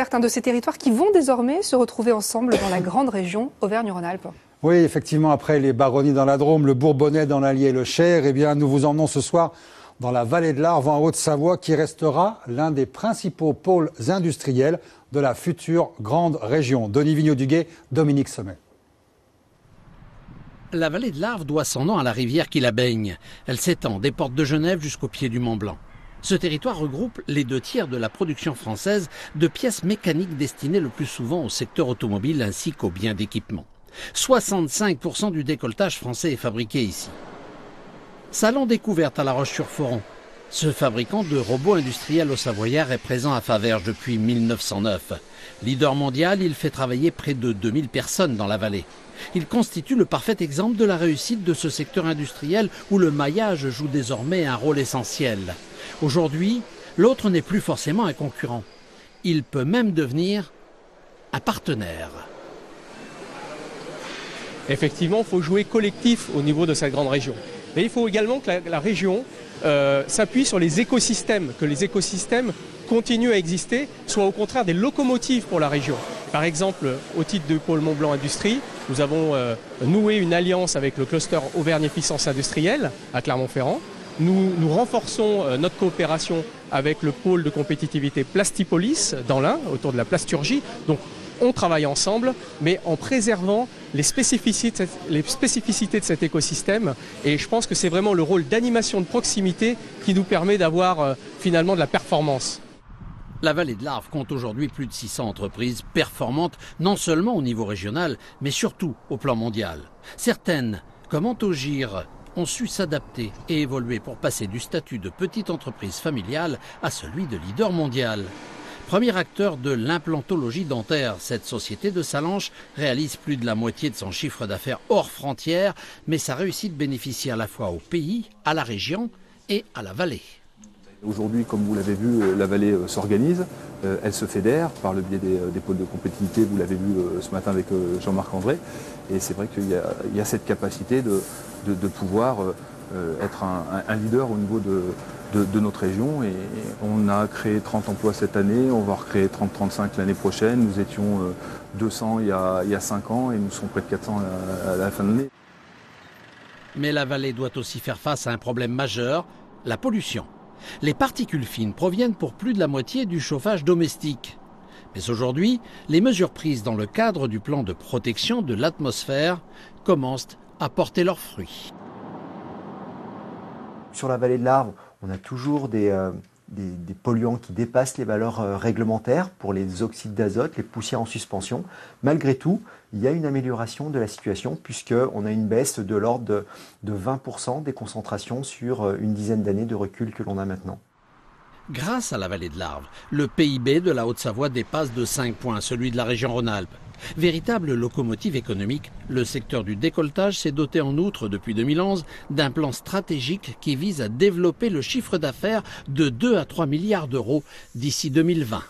Certes, un de ces territoires qui vont désormais se retrouver ensemble dans la grande région Auvergne-Rhône-Alpes. Oui, effectivement, après les baronnies dans la Drôme, le Bourbonnais dans l'Allier et le Cher, eh bien, nous vous emmenons ce soir dans la vallée de l'Arve en Haute-Savoie qui restera l'un des principaux pôles industriels de la future grande région. Denis Vigneaud-Duguet, Dominique Sommet. La vallée de l'Arve doit son nom à la rivière qui la baigne. Elle s'étend des portes de Genève jusqu'au pied du Mont Blanc. Ce territoire regroupe les 2/3 de la production française de pièces mécaniques destinées le plus souvent au secteur automobile ainsi qu'aux biens d'équipement. 65% du décolletage français est fabriqué ici. Salon découverte à La Roche-sur-Foron. Ce fabricant de robots industriels au Savoyard est présent à Faverges depuis 1909. Leader mondial, il fait travailler près de 2000 personnes dans la vallée. Il constitue le parfait exemple de la réussite de ce secteur industriel où le maillage joue désormais un rôle essentiel. Aujourd'hui, l'autre n'est plus forcément un concurrent. Il peut même devenir un partenaire. Effectivement, il faut jouer collectif au niveau de cette grande région. Mais il faut également que la région s'appuie sur les écosystèmes, que les écosystèmes continuent à exister, soient au contraire des locomotives pour la région. Par exemple, au titre de Pôle Mont-Blanc Industrie, nous avons noué une alliance avec le cluster Auvergne Efficience Industrielle à Clermont-Ferrand. Nous renforçons notre coopération avec le pôle de compétitivité Plastipolis dans l'Ain, autour de la plasturgie. Donc, on travaille ensemble, mais en préservant les spécificités de cet écosystème. Et je pense que c'est vraiment le rôle d'animation de proximité qui nous permet d'avoir finalement de la performance. La vallée de l'Arve compte aujourd'hui plus de 600 entreprises performantes, non seulement au niveau régional, mais surtout au plan mondial. Certaines, comme Antogir, ont su s'adapter et évoluer pour passer du statut de petite entreprise familiale à celui de leader mondial. Premier acteur de l'implantologie dentaire, cette société de Sallanches réalise plus de la moitié de son chiffre d'affaires hors frontières, mais sa réussite bénéficie à la fois au pays, à la région et à la vallée. Aujourd'hui, comme vous l'avez vu, la vallée s'organise, elle se fédère par le biais des pôles de compétitivité, vous l'avez vu ce matin avec Jean-Marc André, et c'est vrai qu'il y a cette capacité de pouvoir être un leader au niveau de notre région, et on a créé 30 emplois cette année, on va recréer 30-35 l'année prochaine, nous étions 200 il y a 5 ans et nous serons près de 400 à la fin de l'année. Mais la vallée doit aussi faire face à un problème majeur, la pollution. Les particules fines proviennent pour plus de la moitié du chauffage domestique. Mais aujourd'hui, les mesures prises dans le cadre du plan de protection de l'atmosphère commencent à porter leurs fruits. Sur la vallée de l'Arve, on a toujours des polluants qui dépassent les valeurs réglementaires pour les oxydes d'azote, les poussières en suspension. Malgré tout, il y a une amélioration de la situation puisqu'on a une baisse de l'ordre de 20% des concentrations sur une dizaine d'années de recul que l'on a maintenant. Grâce à la vallée de l'Arve, le PIB de la Haute-Savoie dépasse de 5 points celui de la région Rhône-Alpes. Véritable locomotive économique, le secteur du décolletage s'est doté en outre depuis 2011 d'un plan stratégique qui vise à développer le chiffre d'affaires de 2 à 3 milliards d'euros d'ici 2020.